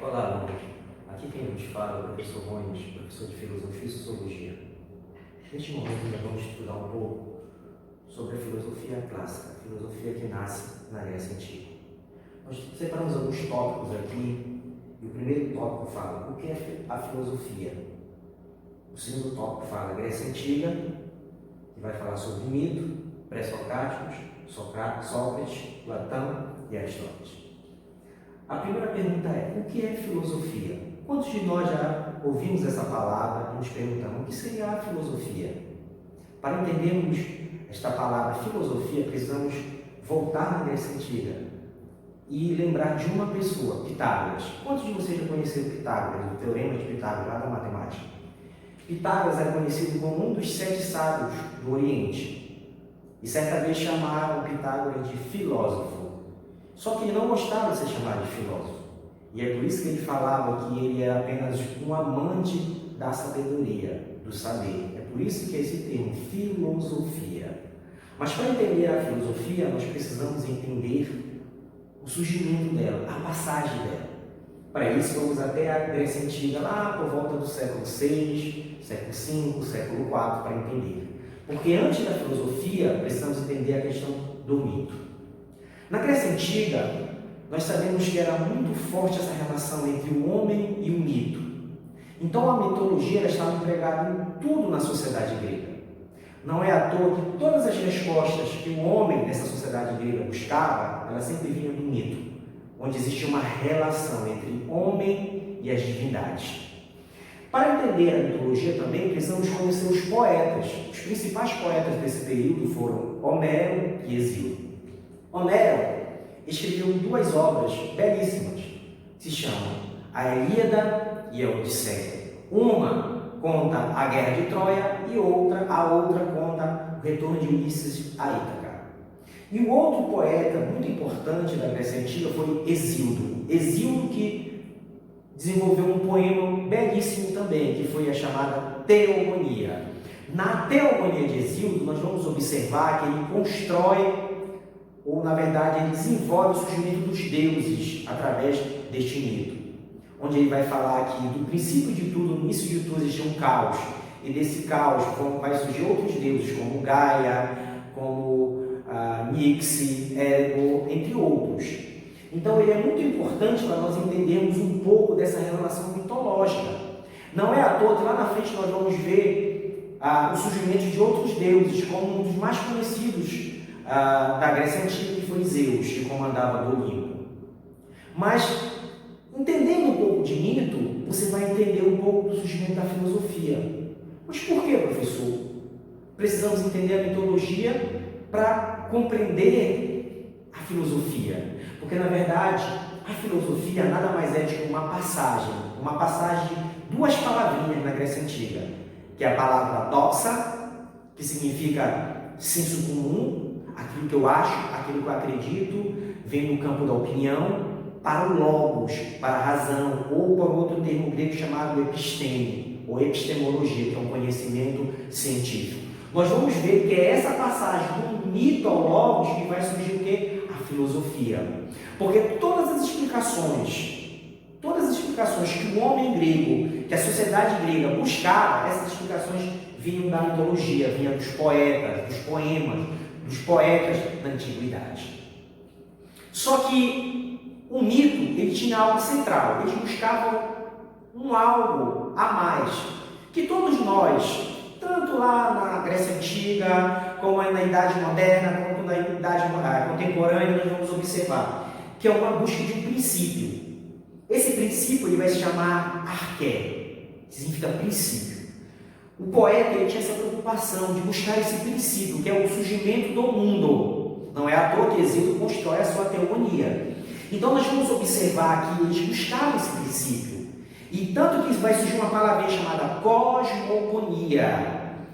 Olá, aluno. Aqui quem nos fala é o professor Rones, professor de Filosofia e Sociologia. Neste momento, nós vamos estudar um pouco sobre a filosofia clássica, a filosofia que nasce na Grécia Antiga. Nós separamos alguns tópicos aqui, e o primeiro tópico fala o que é a filosofia. O segundo tópico fala a Grécia Antiga, que vai falar sobre o mito, pré-socráticos, Sócrates, Platão e Aristóteles. A primeira pergunta é: o que é filosofia? Quantos de nós já ouvimos essa palavra e nos perguntamos o que seria a filosofia? Para entendermos esta palavra filosofia, precisamos voltar na Grécia Antiga e lembrar de uma pessoa, Pitágoras. Quantos de vocês já conheceram Pitágoras, o teorema de Pitágoras, lá da matemática? Pitágoras era conhecido como um dos 7 sábios do Oriente. E certa vez chamaram Pitágoras de filósofo. Só que ele não gostava de ser chamado de filósofo. E é por isso que ele falava que ele era apenas um amante da sabedoria, do saber. É por isso que é esse termo, filosofia. Mas para entender a filosofia, nós precisamos entender o surgimento dela, a passagem dela. Para isso, vamos até a Grécia Antiga, lá por volta do século VI, século V, século IV, para entender. Porque antes da filosofia, precisamos entender a questão do mito. Na Grécia Antiga, nós sabemos que era muito forte essa relação entre o homem e o mito. Então a mitologia estava empregada em tudo na sociedade grega. Não é à toa que todas as respostas que o homem nessa sociedade grega buscava, elas sempre vinham do mito, onde existia uma relação entre o homem e as divindades. Para entender a mitologia também, precisamos conhecer os poetas. Os principais poetas desse período foram Homero e Hesíodo. Homero escreveu 2 obras belíssimas, se chamam a Ilíada e a Odisseia. Uma conta a Guerra de Troia e a outra conta o retorno de Ulisses a Ítaca. E o outro poeta muito importante da Grécia Antiga foi Hesíodo. Hesíodo que desenvolveu um poema belíssimo também, que foi a chamada Teogonia. Na Teogonia de Hesíodo, nós vamos observar que ele constrói, ou na verdade ele desenvolve o surgimento dos deuses através deste mito, onde ele vai falar que do princípio de tudo, no início de tudo existe um caos, e desse caos vai surgir outros deuses como Gaia, como Nix, Ego, entre outros. Então ele é muito importante para nós entendermos um pouco dessa relação mitológica. Não é à toa que lá na frente nós vamos ver o surgimento de outros deuses, como um dos mais conhecidos da Grécia Antiga, que foi Zeus, que comandava do Olimpo. Mas, entendendo um pouco de mito, você vai entender um pouco do surgimento da filosofia. Mas por que, professor? Precisamos entender a mitologia para compreender a filosofia. Porque, na verdade, a filosofia nada mais é do que uma passagem de 2 palavrinhas na Grécia Antiga, que é a palavra doxa, que significa senso comum, aquilo que eu acho, aquilo que eu acredito, vem no campo da opinião, para o logos, para a razão, ou por outro termo grego chamado episteme, ou epistemologia, que é um conhecimento científico. Nós vamos ver que é essa passagem do mito ao logos que vai surgir o quê? A filosofia. Porque todas as explicações que o homem grego, que a sociedade grega buscava, essas explicações vinham da mitologia, vinham dos poetas, dos poemas, dos poetas da antiguidade. Só que o mito, ele tinha algo central, eles buscavam um algo a mais, que todos nós, tanto lá na Grécia Antiga, como na Idade Moderna, como na Idade Contemporânea, nós vamos observar, que é uma busca de um princípio. Esse princípio ele vai se chamar arqué, que significa princípio. O poeta ele tinha essa preocupação de buscar esse princípio, que é o surgimento do mundo. Não é à toa que Hesíodo constrói a sua teogonia. Então nós vamos observar que eles buscavam esse princípio. E tanto que vai surgir uma palavra chamada cosmogonia,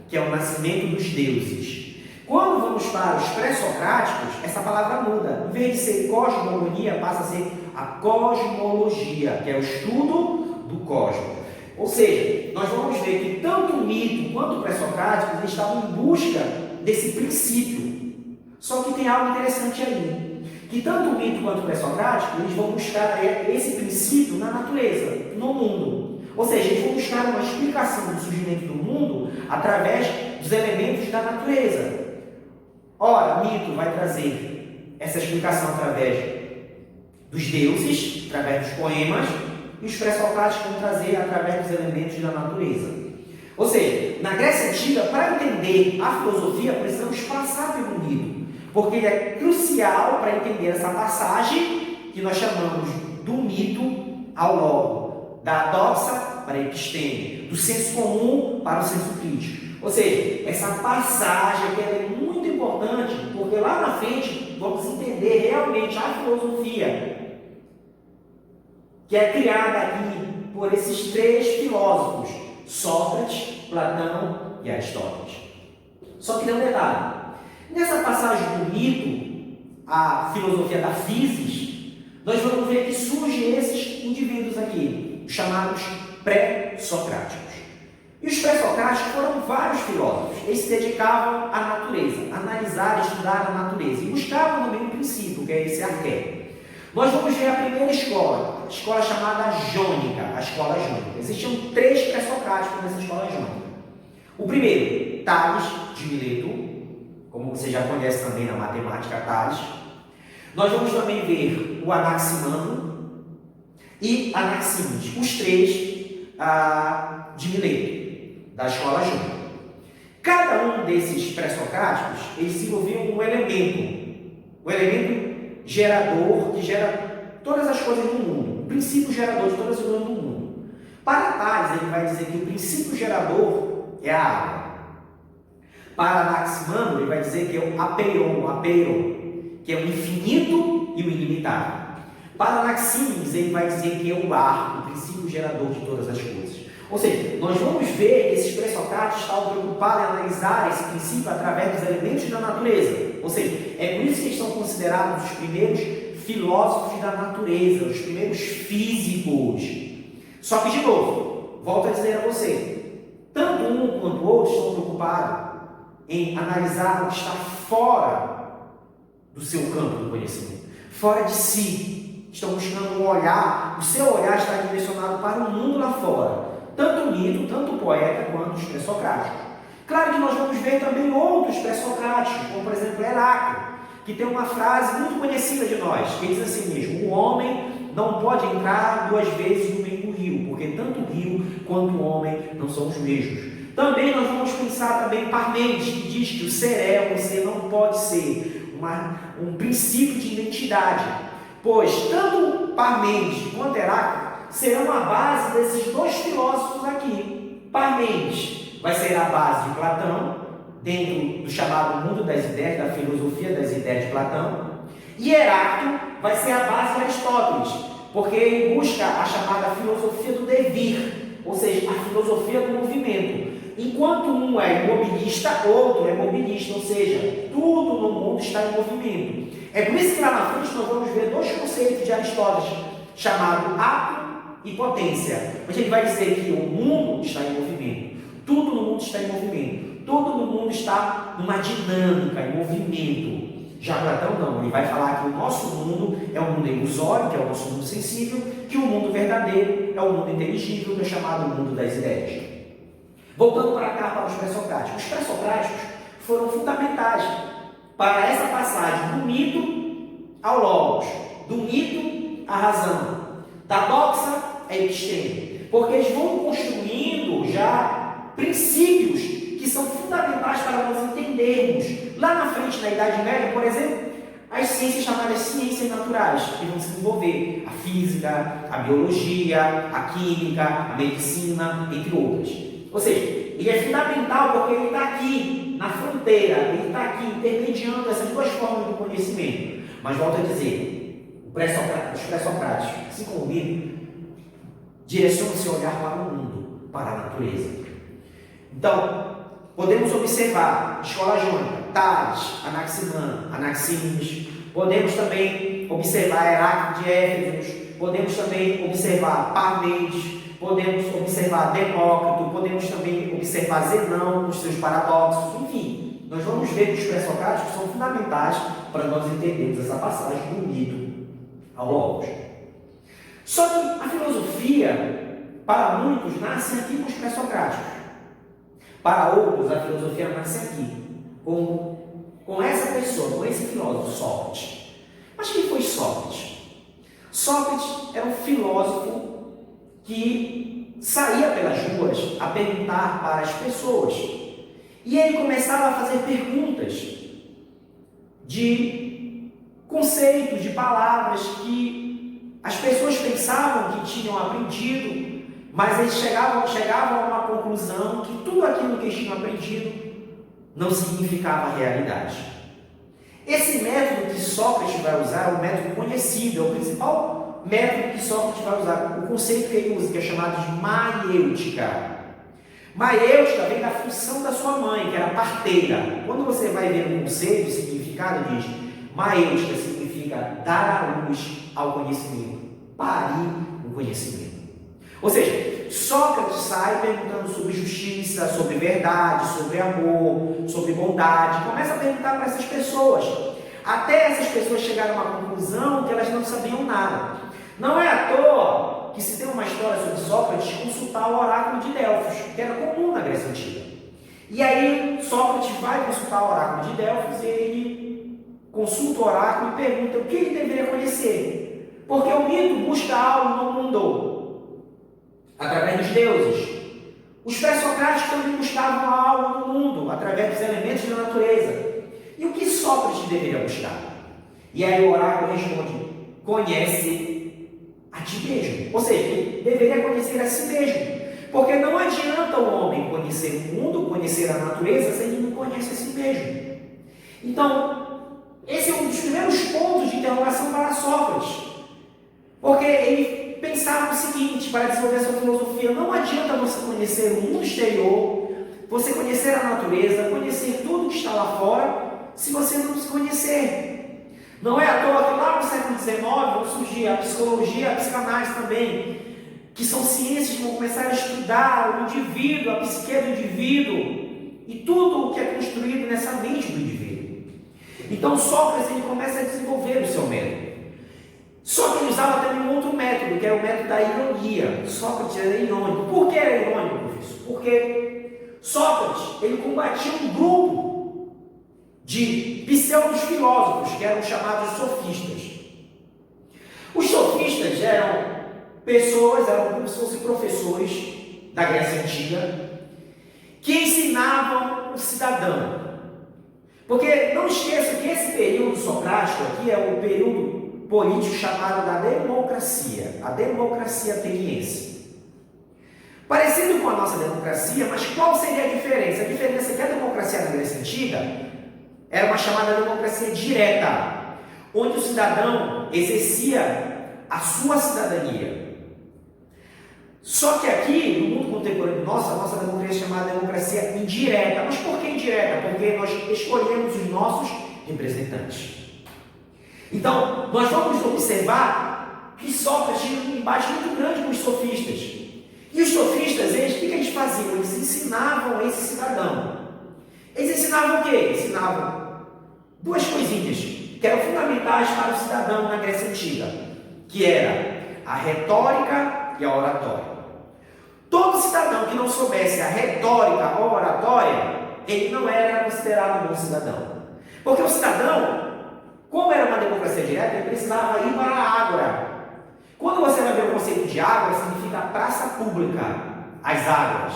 que é o nascimento dos deuses. Quando vamos para os pré-socráticos, essa palavra muda. Em vez de ser cosmogonia, passa a ser a cosmologia, que é o estudo do cosmos. Ou seja, nós vamos ver que tanto o mito quanto o pré-socrático eles estavam em busca desse princípio. Só que tem algo interessante aí. que tanto o mito quanto o pré-socrático, eles vão buscar esse princípio na natureza, no mundo. Ou seja, eles vão buscar uma explicação do surgimento do mundo através dos elementos da natureza. Ora, o mito vai trazer essa explicação através dos deuses, através dos poemas, e os pré-socráticos vão trazer através dos elementos da natureza. Ou seja, na Grécia Antiga, para entender a filosofia, precisamos passar pelo mito, porque ele é crucial para entender essa passagem que nós chamamos do mito ao logo, da doxa para a episteme, do senso comum para o senso crítico. Ou seja, essa passagem que é muito importante, porque lá na frente vamos entender realmente a filosofia que é criada aqui por esses três filósofos, Sócrates, Platão e Aristóteles. Só que tem um detalhe. Nessa passagem do mito, a filosofia da physis, nós vamos ver que surgem esses indivíduos aqui, chamados pré-socráticos. E os pré-socráticos foram vários filósofos. Eles se dedicavam à natureza, a analisar, estudar a natureza, e buscavam também um princípio, que é esse arquétipo. Nós vamos ver a primeira escola, a escola chamada jônica, a escola jônica. Existiam três pré-socráticos nessa escola jônica. O primeiro, Tales de Mileto, como você já conhece também na matemática, Tales. Nós vamos também ver o Anaximandro e Anaximenes, os três de Mileto, da escola jônica. Cada um desses pré-socráticos, eles desenvolviam um elemento gerador que gera todas as coisas no mundo, o princípio gerador de todas as coisas no mundo. Para Tales, ele vai dizer que o princípio gerador é a água. Para Anaximandro, ele vai dizer que é o apeiron, que é o infinito e o ilimitado. Para Anaximenes, ele vai dizer que é o ar, o princípio gerador de todas as coisas. Ou seja, nós vamos ver que esses pré-socráticos estavam preocupados em analisar esse princípio através dos elementos da natureza. Ou seja, é por isso que eles são considerados os primeiros filósofos da natureza, os primeiros físicos. Só que, de novo, volto a dizer a você, tanto um quanto o outro estão preocupados em analisar o que está fora do seu campo do conhecimento, fora de si. Estão buscando um olhar, o seu olhar está direcionado para o mundo lá fora. Tanto o mito, tanto o poeta, quanto os pré-socráticos. Claro que nós vamos ver também outros pré-socráticos, como por exemplo Heráclito, que tem uma frase muito conhecida de nós, que diz assim mesmo: o homem não pode entrar duas vezes no mesmo rio, porque tanto o rio quanto o homem não são os mesmos. Também nós vamos pensar também em Parmênides, que diz que o ser você não pode ser um princípio de identidade, pois tanto Parmênides quanto Heráclito serão a base desses dois filósofos aqui. Parmênides vai ser a base de Platão, dentro do chamado mundo das ideias, da filosofia das ideias de Platão, e Heráclito vai ser a base de Aristóteles, porque ele busca a chamada filosofia do devir, ou seja, a filosofia do movimento. Enquanto um é imobilista, outro é mobilista, ou seja, tudo no mundo está em movimento. É por isso que lá na frente nós vamos ver dois conceitos de Aristóteles, chamado ato e potência, onde ele vai dizer que o mundo está em movimento, tudo no mundo está em movimento, tudo no mundo está numa dinâmica, em movimento. Já Platão não, ele vai falar que o nosso mundo é um mundo ilusório, que é o nosso mundo sensível, que o mundo verdadeiro é o mundo inteligível, que é chamado mundo das ideias. Voltando para cá, para os pré-socráticos. Os pré-socráticos foram fundamentais para essa passagem do mito ao logos, do mito à razão, da doxa à episteme, porque eles vão construindo já princípios que são fundamentais para nós entendermos. Lá na frente, na Idade Média, por exemplo, as ciências chamadas ciências naturais, que vão se desenvolver: a física, a biologia, a química, a medicina, entre outras. Ou seja, ele é fundamental porque ele está aqui, na fronteira, ele está aqui intermediando essas duas formas do conhecimento. Mas volto a dizer, os pré-socráticos, assim como o mito, direcionam seu olhar para o mundo, para a natureza. Então, podemos observar escola jônica, Tales, Anaximandro, Anaximenes. Podemos também observar Heráclito de Éfeso. Podemos também observar Parmênides. Podemos observar Demócrito. Podemos também observar Zenão, os seus paradoxos. Enfim, nós vamos ver que os pré-socráticos são fundamentais para nós entendermos essa passagem do mito ao logos. Só que a filosofia, para muitos, nasce aqui com os pré-socráticos. Para outros, a filosofia nasce aqui, com essa pessoa, com esse filósofo, Sócrates. Mas quem foi Sócrates? Sócrates era um filósofo que saía pelas ruas a perguntar para as pessoas. E ele começava a fazer perguntas de conceitos, de palavras que as pessoas pensavam que tinham aprendido, mas eles chegavam a uma conclusão que tudo aquilo que eles tinham aprendido não significava realidade. Esse método que Sócrates vai usar é um método conhecido, é o principal método que Sócrates vai usar, o conceito que ele usa, que é chamado de maiêutica. Maiêutica vem da função da sua mãe, que era parteira. Quando você vai ver um conceito, o significado diz, maiêutica significa dar à luz ao conhecimento, parir o conhecimento. Ou seja, Sócrates sai perguntando sobre justiça, sobre verdade, sobre amor, sobre bondade, começa a perguntar para essas pessoas, até essas pessoas chegarem a uma conclusão que elas não sabiam nada. Não é à toa que se tem uma história sobre Sócrates consultar o oráculo de Delfos, que era comum na Grécia Antiga. E aí Sócrates vai consultar o oráculo de Delfos e ele consulta o oráculo e pergunta o que ele deveria conhecer. Porque o mito busca algo no mundo, através dos deuses. Os pré-socráticos também buscavam algo no mundo, através dos elementos da natureza. E o que Sócrates deveria buscar? E aí o oráculo responde, conhece a ti mesmo. Ou seja, ele deveria conhecer a si mesmo. Porque não adianta o homem conhecer o mundo, conhecer a natureza, se ele não conhece a si mesmo. Então, esse é um dos primeiros pontos de interrogação para Sócrates. Porque ele pensava o seguinte, para desenvolver a sua filosofia, não adianta você conhecer o mundo exterior, você conhecer a natureza, conhecer tudo que está lá fora, se você não se conhecer. Não é à toa que lá no século XIX vão surgir a psicologia, a psicanálise também, que são ciências que vão começar a estudar o indivíduo, a psique do indivíduo e tudo o que é construído nessa mente do indivíduo. Então Sócrates ele começa a desenvolver o seu método. Só que ele usava também um outro método, que era o método da ironia. Sócrates era irônico. Por que era irônico, professor? Porque Sócrates ele combatia um grupo de pseudos filósofos, que eram chamados sofistas. Os sofistas eram pessoas, eram como se fossem professores da Grécia Antiga, que ensinavam o cidadão. Porque não esqueça que esse período socrático aqui é o período político chamado da democracia, a democracia ateniense. Parecido com a nossa democracia, mas qual seria a diferença? A diferença é que a democracia na Grécia Antiga era uma chamada democracia direta, onde o cidadão exercia a sua cidadania. Só que aqui, no mundo contemporâneo nosso, a nossa democracia é chamada democracia indireta. Mas por que indireta? Porque nós escolhemos os nossos representantes. Então, nós vamos observar que Sócrates tinha um embate muito grande com os sofistas. E os sofistas, o que eles faziam? Eles ensinavam esse cidadão. Eles ensinavam o quê? Ensinavam duas coisinhas que eram fundamentais para o cidadão na Grécia Antiga, que era a retórica e a oratória. Todo cidadão que não soubesse a retórica ou a oratória, ele não era considerado um bom cidadão. Porque o cidadão, como era uma democracia direta, ele precisava ir para a ágora. Quando você vai ver o conceito de ágora, significa praça pública, as águas.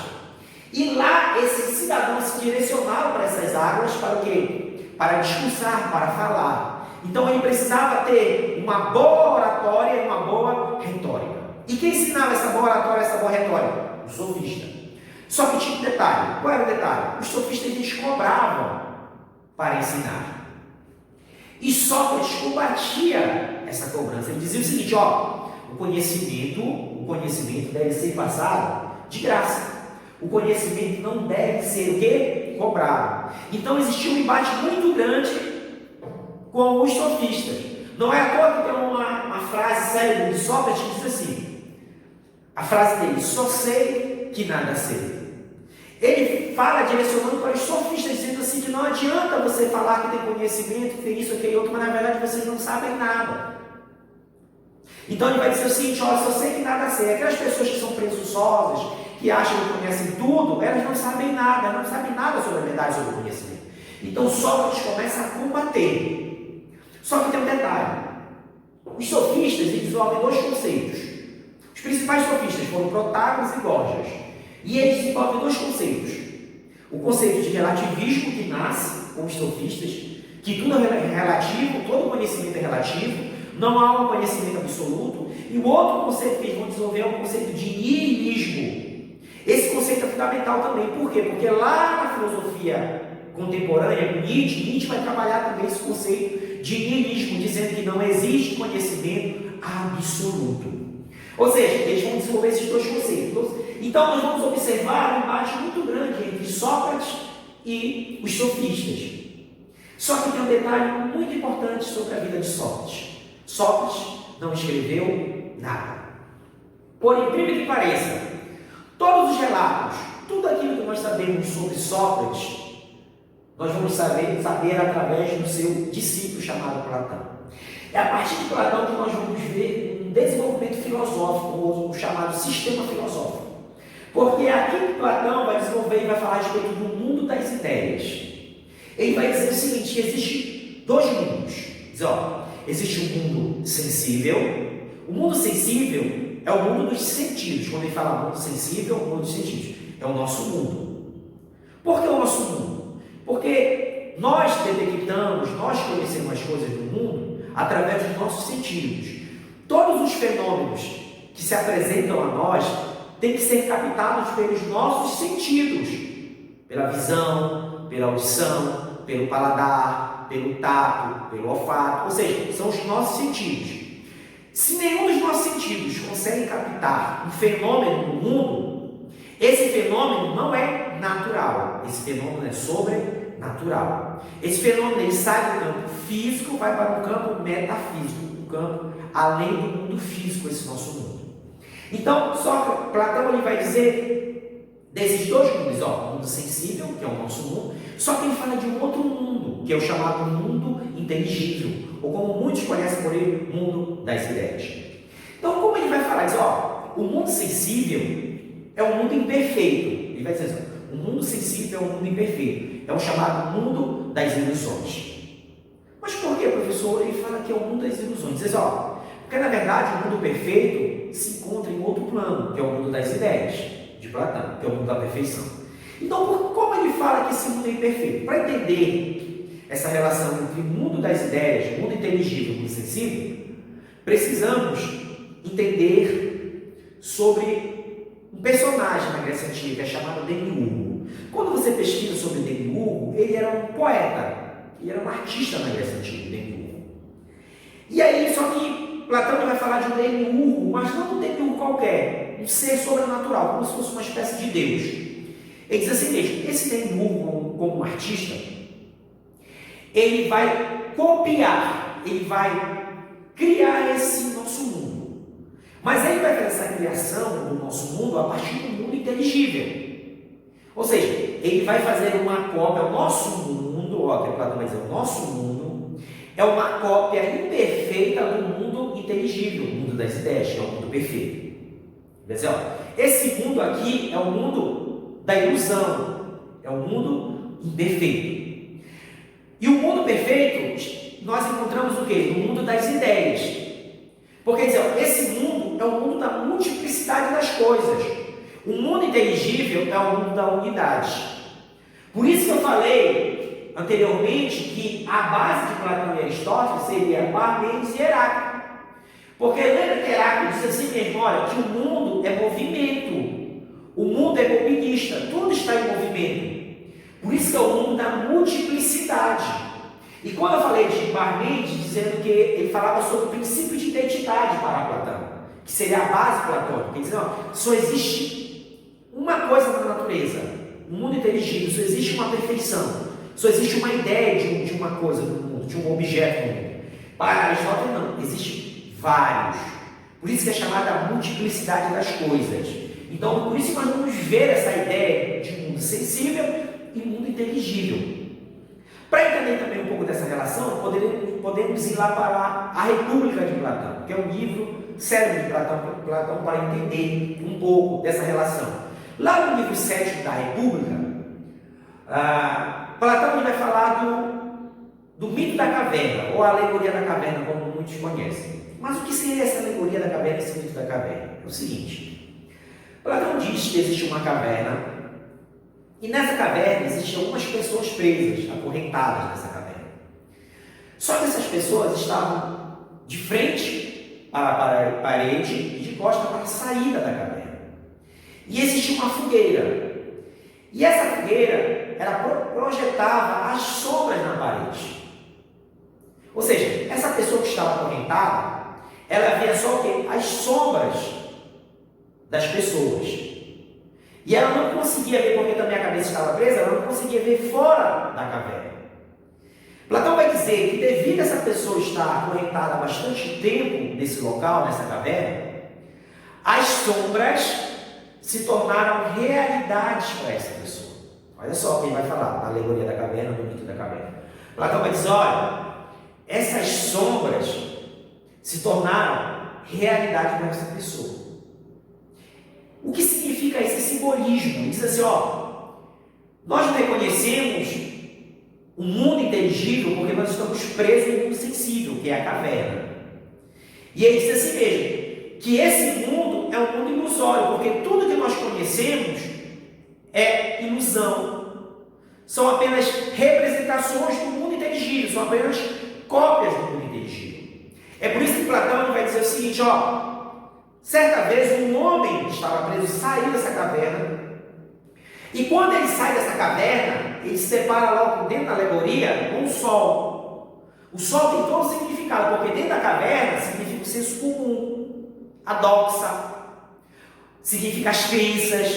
E lá, esse cidadão se direcionava para essas águas para o quê? Para discursar, para falar. Então ele precisava ter uma boa oratória e uma boa retórica. E quem ensinava essa boa oratória, essa boa retórica? O sofista. Só que tinha um detalhe. Qual era o detalhe? Os sofistas eles cobravam para ensinar. E Sócrates combatia essa cobrança. Ele dizia o seguinte, o conhecimento deve ser passado de graça. O conhecimento não deve ser o quê? Cobrado. Então existia um embate muito grande com os sofistas. Não é à toa que tem uma frase célebre de Sócrates que diz assim, a frase dele, só sei que nada sei. Ele fala direcionando para os sofistas, dizendo assim que não adianta você falar que tem conhecimento, que tem isso, aquele outro, mas na verdade vocês não sabem nada. Então ele vai dizer o seguinte: olha, se eu sei que nada sei, aquelas pessoas que são presunçosas, que acham que conhecem tudo, elas não sabem nada, elas não sabem nada sobre a verdade, sobre o conhecimento. Então Sócrates começa a combater. Só que tem um detalhe: os sofistas desenvolvem dois conceitos. Os principais sofistas foram Protágoras e Gorgias. E eles desenvolvem dois conceitos: o conceito de relativismo, que nasce com os sofistas, que tudo é relativo, todo conhecimento é relativo, não há um conhecimento absoluto. E o outro conceito que eles vão desenvolver é o conceito de niilismo. Esse conceito é fundamental também. Por quê? Porque lá na filosofia contemporânea, Nietzsche vai trabalhar também esse conceito de niilismo, dizendo que não existe conhecimento absoluto. Ou seja, eles vão desenvolver esses dois conceitos. Então nós vamos observar um embate muito grande entre Sócrates e os sofistas. Só que tem um detalhe muito importante sobre a vida de Sócrates. Sócrates não escreveu nada. Por incrível que pareça, todos os relatos, tudo aquilo que nós sabemos sobre Sócrates, nós vamos saber através do seu discípulo chamado Platão. É a partir de Platão que nós vamos ver um desenvolvimento filosófico, ou o chamado sistema filosófico. Porque aqui que Platão vai desenvolver e vai falar a respeito do mundo das ideias. Ele vai dizer o seguinte: que existe dois mundos. Diz, existe o mundo sensível. O mundo sensível é o mundo dos sentidos. Quando ele fala mundo sensível, é o mundo dos sentidos. É o nosso mundo. Por que o nosso mundo? Porque nós detectamos, nós conhecemos as coisas do mundo através dos nossos sentidos. Todos os fenômenos que se apresentam a nós têm que ser captados pelos nossos sentidos. Pela visão, pela audição, pelo paladar, pelo tato, pelo olfato. Ou seja, são os nossos sentidos. Se nenhum dos nossos sentidos consegue captar um fenômeno no mundo, esse fenômeno não é natural. Esse fenômeno é sobrenatural. Esse fenômeno ele sai do campo físico, vai para o campo metafísico, um campo além do mundo físico, esse nosso mundo. Então, só que Platão ele vai dizer desses dois mundos, o mundo sensível, que é o nosso mundo, só que ele fala de um outro mundo, que é o chamado mundo inteligível, ou como muitos conhecem por ele, mundo das ideias. Então, como ele vai falar? Diz, o mundo sensível é um mundo imperfeito. Ele vai dizer assim, o mundo sensível é um mundo imperfeito, é o chamado mundo das ilusões. Mas por que, professor? Ele fala que é o mundo das ilusões. Diz, porque na verdade o mundo perfeito se encontra em outro plano, que é o mundo das ideias, de Platão, que é o mundo da perfeição. Então, como ele fala que esse mundo é imperfeito? Para entender essa relação entre o mundo das ideias, o mundo inteligível e o mundo sensível, precisamos entender sobre um personagem na Grécia Antiga, chamado Demiurgo. Quando você pesquisa sobre Demiurgo, ele era um poeta, ele era um artista na Grécia Antiga, Demiurgo. E aí, só que Platão vai falar de um Demiurgo, mas não um Demiurgo qualquer, um ser sobrenatural, como se fosse uma espécie de Deus. Ele diz assim mesmo: esse Demiurgo, como um artista, ele vai copiar, ele vai criar esse nosso mundo. Mas ele vai fazer essa criação do nosso mundo a partir do mundo inteligível. Ou seja, ele vai fazer uma cópia, o nosso mundo, que Platão vai dizer, o nosso mundo é uma cópia imperfeita do mundo inteligível, o mundo das ideias, que é o mundo perfeito. Esse mundo aqui é o mundo da ilusão, é o mundo imperfeito. E o mundo perfeito, nós encontramos o quê? No mundo das ideias. Porque esse mundo é o mundo da multiplicidade das coisas. O mundo inteligível é o mundo da unidade. Por isso que eu falei anteriormente que a base de Platão e Aristóteles seria Parmênides e Heráclito. Porque lembra que Heráclito disse assim mesmo, olha, que o mundo é movimento, o mundo é mobilista, tudo está em movimento. Por isso que é o mundo da multiplicidade. E quando eu falei de Parmênides, dizendo que ele falava sobre o princípio de identidade para Platão, que seria a base platônica, ele dizia, só existe uma coisa na natureza, o mundo inteligível, só existe uma perfeição, só existe uma ideia de uma coisa no mundo, de um objeto no mundo. Para Aristóteles não, existe vários. Por isso que é chamada a multiplicidade das coisas. Então, por isso nós vamos ver essa ideia de mundo sensível e mundo inteligível. Para entender também um pouco dessa relação, podemos ir lá para a República de Platão, que é um livro célebre de Platão para entender um pouco dessa relação. Lá no livro 7 da República, Platão vai falar do mito da caverna, ou a alegoria da caverna, como muitos conhecem. Mas o que seria essa alegoria da caverna, esse mito da caverna? É o seguinte: Platão diz que existe uma caverna, e nessa caverna existiam algumas pessoas presas, acorrentadas nessa caverna. Só que essas pessoas estavam de frente para a parede e de costas para a saída da caverna. E existia uma fogueira. E essa fogueira, ela projetava as sombras na parede. Ou seja, essa pessoa que estava acorrentada, ela via só o quê? As sombras das pessoas. E ela não conseguia ver, porque também a cabeça estava presa, ela não conseguia ver fora da caverna. Platão vai dizer que devido a essa pessoa estar acorrentada há bastante tempo nesse local, nessa caverna, as sombras se tornaram realidades para essa pessoa. Olha só quem vai falar na alegoria da caverna, no mito da caverna. Platão vai dizer: olha, essas sombras se tornaram realidade para essa pessoa. O que significa esse simbolismo? Diz assim, nós não reconhecemos o mundo inteligível porque nós estamos presos no mundo sensível, que é a caverna. E ele diz assim mesmo, que esse mundo é um mundo ilusório, porque tudo que nós conhecemos é ilusão. São apenas representações do mundo inteligível, são apenas cópias do mundo inteligível. É por isso que Platão vai dizer o seguinte, certa vez um homem que estava preso saiu dessa caverna, e quando ele sai dessa caverna, ele se depara logo dentro da alegoria com o sol. O sol tem todo o significado, porque dentro da caverna significa o senso comum, a doxa, significa as crenças,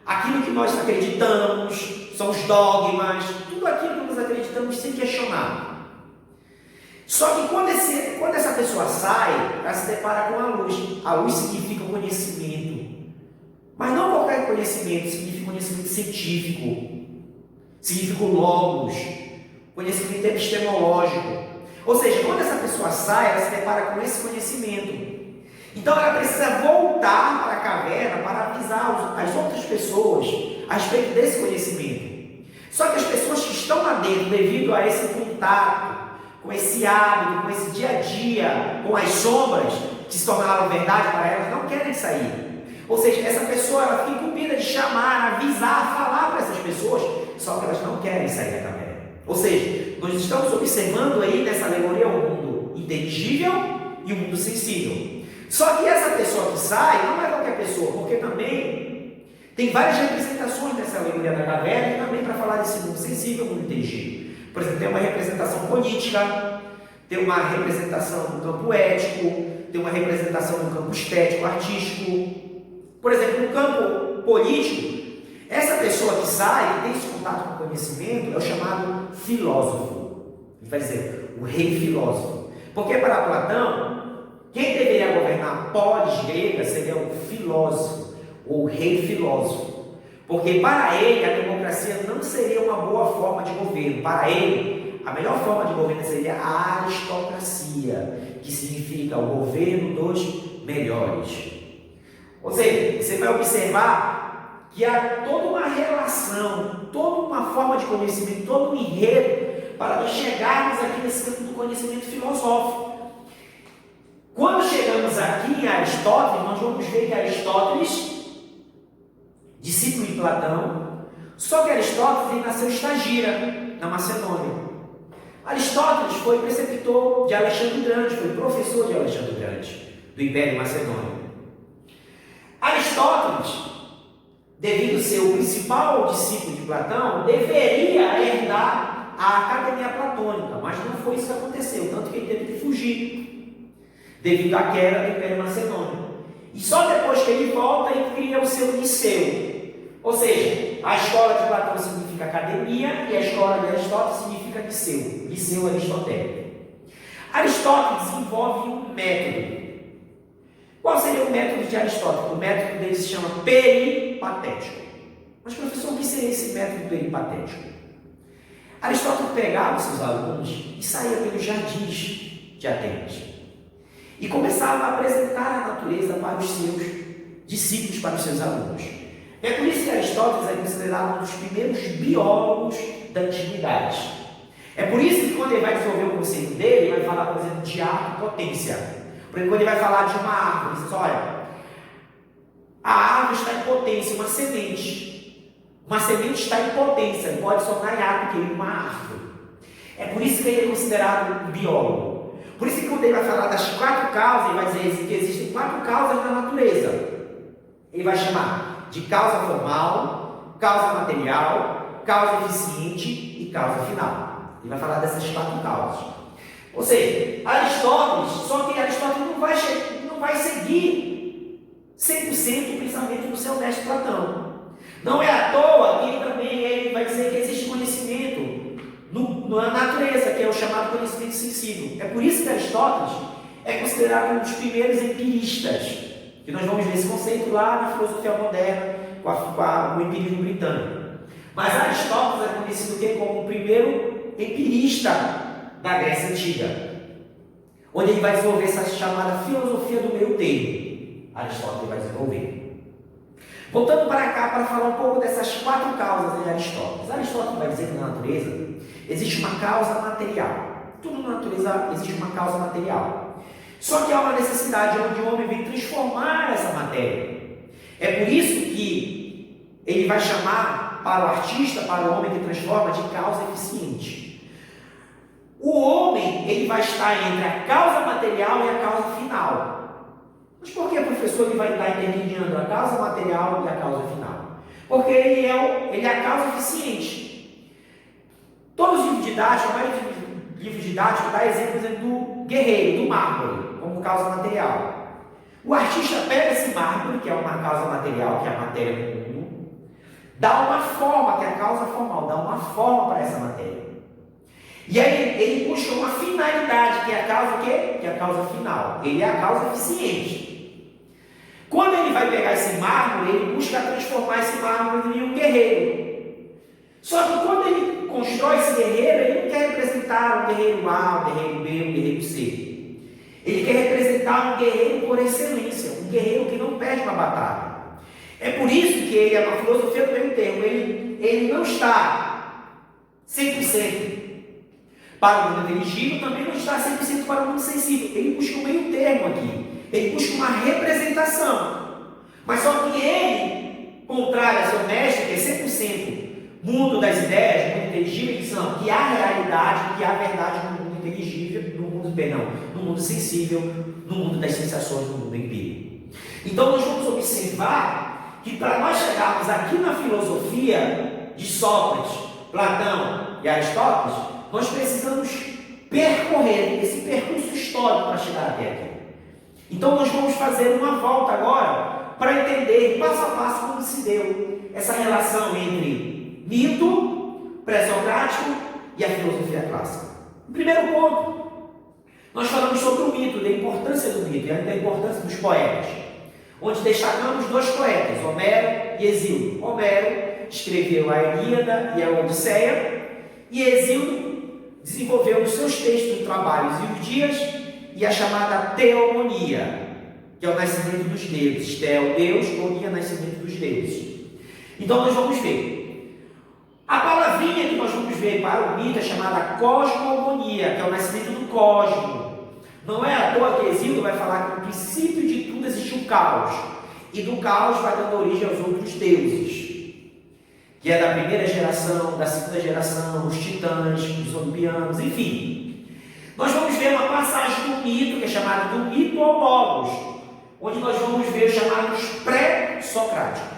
aquilo que nós acreditamos, são os dogmas, tudo aquilo que nós acreditamos sem questionar. Só que quando essa pessoa sai, ela se depara com a luz. A luz significa conhecimento. Mas não qualquer conhecimento, significa conhecimento científico. Significa o logos, conhecimento epistemológico. Ou seja, quando essa pessoa sai, ela se depara com esse conhecimento. Então ela precisa voltar para a caverna para avisar as outras pessoas a respeito desse conhecimento. Só que as pessoas que estão lá dentro, devido a esse contato, com esse hábito, com esse dia a dia, com as sombras que se tornaram verdade para elas, não querem sair. Ou seja, essa pessoa ela fica incumbida de chamar, avisar, falar para essas pessoas, só que elas não querem sair da caverna. Ou seja, nós estamos observando aí nessa alegoria o mundo inteligível e o mundo sensível. Só que essa pessoa que sai não é qualquer pessoa, porque também tem várias representações nessa alegoria da caverna e também para falar desse mundo sensível e mundo inteligível. Por exemplo, tem uma representação política, tem uma representação no campo ético, tem uma representação no campo estético, artístico. Por exemplo, no campo político, essa pessoa que sai, que tem esse contato com o conhecimento, é o chamado filósofo. Ele vai dizer, o rei filósofo. Porque para Platão, quem deveria governar a polis grega seria o filósofo, ou o rei filósofo. Porque para ele a democracia não seria uma boa forma de governo. Para ele, a melhor forma de governo seria a aristocracia, que significa o governo dos melhores. Ou seja, você vai observar que há toda uma relação, toda uma forma de conhecimento, todo um enredo para nós chegarmos aqui nesse campo do conhecimento filosófico. Quando chegamos aqui em Aristóteles, nós vamos ver que Aristóteles, discípulo de Platão, só que Aristóteles nasceu em Estagira, na Macedônia. Aristóteles foi preceptor de Alexandre o Grande, foi professor de Alexandre o Grande, do Império Macedônio. Aristóteles, devido a ser o principal discípulo de Platão, deveria herdar a Academia Platônica, mas não foi isso que aconteceu, tanto que ele teve que fugir, devido à queda do Império Macedônio. E só depois que ele volta, ele cria o seu liceu. Ou seja, a escola de Platão significa academia e a escola de Aristóteles significa liceu, liceu aristotélico. Aristóteles desenvolve um método. Qual seria o método de Aristóteles? O método dele se chama peripatético. Mas, professor, o que seria esse método peripatético? Aristóteles pegava os seus alunos e saía pelos jardins de Atenas e começava a apresentar a natureza para os seus discípulos, para os seus alunos. É por isso que Aristóteles é considerado um dos primeiros biólogos da antiguidade. É por isso que quando ele vai desenvolver o conceito dele, ele vai falar, por exemplo, de potência. Porque quando ele vai falar de uma árvore, ele diz, olha, a árvore está em potência, uma semente. Uma semente está em potência, pode tornar em água que uma árvore. É por isso que ele é considerado um biólogo. Por isso que quando ele vai falar das 4 causas, ele vai dizer que existem 4 causas na natureza. Ele vai chamar de causa formal, causa material, causa eficiente e causa final. Ele vai falar dessas 4 causas. Ou seja, Aristóteles, só que Aristóteles não vai seguir 100% o pensamento do seu mestre Platão. Não é à toa que ele vai dizer que existe conhecimento na natureza, que é o chamado conhecimento sensível. É por isso que Aristóteles é considerado um dos primeiros empiristas. E nós vamos ver esse conceito lá na filosofia moderna, com o empirismo britânico. Mas Aristóteles é conhecido como o primeiro empirista da Grécia Antiga, onde ele vai desenvolver essa chamada filosofia do meio termo. Aristóteles vai desenvolver. Voltando para cá para falar um pouco dessas 4 causas de Aristóteles. Aristóteles vai dizer que na natureza existe uma causa material. Tudo na natureza existe uma causa material. Só que há uma necessidade onde o homem vem transformar essa matéria. É por isso que ele vai chamar para o artista, para o homem que transforma, de causa eficiente. O homem ele vai estar entre a causa material e a causa final. Mas por que, professor, ele vai estar intermediando a causa material e a causa final? Porque ele é a causa eficiente. Todos os livros didáticos, a maioria dos livros didáticos dá exemplos do guerreiro, do mármore, como causa material. O artista pega esse mármore, que é uma causa material, que é a matéria do mundo, dá uma forma, que é a causa formal, dá uma forma para essa matéria. E aí ele busca uma finalidade, que é a causa o quê? Que é a causa final. Ele é a causa eficiente. Quando ele vai pegar esse mármore, ele busca transformar esse mármore em um guerreiro. Só que quando ele constrói esse guerreiro, ele não quer representar um guerreiro A, um guerreiro B, um guerreiro C. Ele quer representar um guerreiro por excelência, um guerreiro que não perde uma batalha. É por isso que ele é uma filosofia do meio termo. Ele não está 100% para o mundo inteligível, também não está 100% para o mundo sensível. Ele busca um meio termo aqui. Ele busca uma representação. Mas só que ele, contrário ao seu mestre, que é 100% mundo das ideias, mundo inteligível, que há realidade, que há verdade no mundo inteligível, no mundo sensível, no mundo das sensações, no mundo empírico. Então nós vamos observar que para nós chegarmos aqui na filosofia de Sócrates, Platão e Aristóteles, nós precisamos percorrer esse percurso histórico para chegar até aqui. Então nós vamos fazer uma volta agora para entender passo a passo como se deu essa relação entre mito pré-socrático e a filosofia clássica. O primeiro ponto, nós falamos sobre o mito, da importância do mito e da importância dos poetas, onde destacamos 2 poetas, Homero e Hesíodo. Homero escreveu a Ilíada e a Odisseia, e Hesíodo desenvolveu nos seus textos trabalhos e os dias e a chamada teogonia, que é o nascimento dos deuses. Teo, Deus, gonia, nascimento dos deuses. Então nós vamos ver. A palavrinha que nós vamos ver para o mito é chamada cosmogonia, que é o nascimento do cosmo. Não é à toa que Hesíodo vai falar que no princípio de tudo existe um caos, e do caos vai dando origem aos outros deuses, que é da primeira geração, da segunda geração, os titãs, os olimpianos, enfim. Nós vamos ver uma passagem do mito, que é chamada do mito ao logos, onde nós vamos ver os chamados pré-socráticos.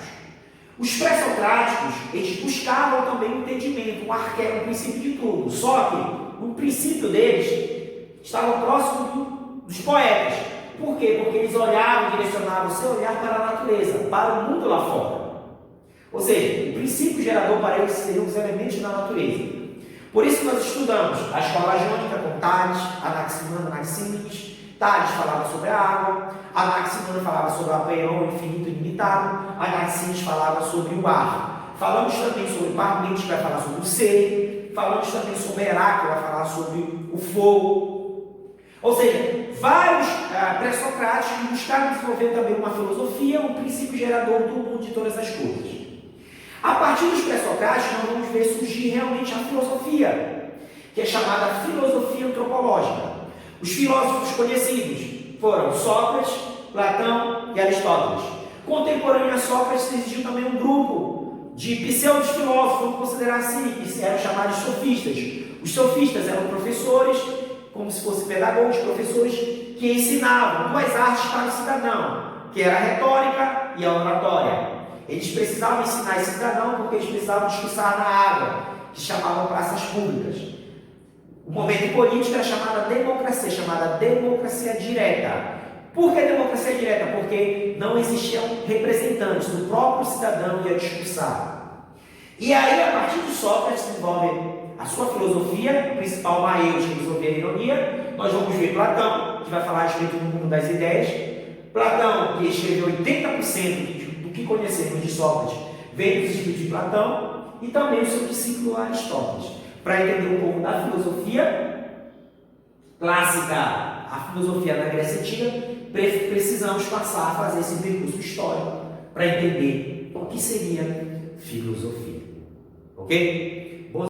Os pré-socráticos, eles buscavam também o entendimento, o arquétipo, o princípio de tudo. Só que o princípio deles estava próximo dos poetas. Por quê? Porque eles olhavam, direcionavam o seu olhar para a natureza, para o mundo lá fora. Ou seja, o princípio gerador para eles seriam os elementos da natureza. Por isso que nós estudamos a escola jônica com Tales, Anaximandro, Anaxímenes, Tales falava sobre a água, Anaximandro falava sobre o apeiron infinito e ilimitado, Anaxímenes falava sobre o ar. Falamos também sobre Parmênides, que vai falar sobre o ser, falamos também sobre Heráclito, que vai falar sobre o fogo. Ou seja, vários pré-socráticos buscaram desenvolver também uma filosofia, um princípio gerador do mundo de todas as coisas. A partir dos pré-socráticos, nós vamos ver surgir realmente a filosofia, que é chamada filosofia antropológica. Os filósofos conhecidos foram Sócrates, Platão e Aristóteles. Contemporâneo a Sócrates existiu também um grupo de pseudo-filósofos, vamos considerar assim, que eram chamados sofistas. Os sofistas eram professores, como se fossem pedagogos, professores que ensinavam duas artes para o cidadão, que era a retórica e a oratória. Eles precisavam ensinar esse cidadão porque eles precisavam discursar na água, que chamavam praças públicas. O momento político era chamada democracia direta. Por que democracia direta? Porque não existiam representantes, o próprio cidadão ia discursar. E aí, a partir de Sócrates, desenvolve a sua filosofia, o principal maestro de filosofia e ironia. Nós vamos ver Platão, que vai falar a respeito do mundo das ideias. Platão, que escreveu 80% do que conhecemos de Sócrates, veio dos escritos de Platão, e também o seu discípulo Aristóteles. Para entender um pouco da filosofia clássica, a filosofia da Grécia Antiga, precisamos passar a fazer esse percurso histórico para entender o que seria filosofia. Ok?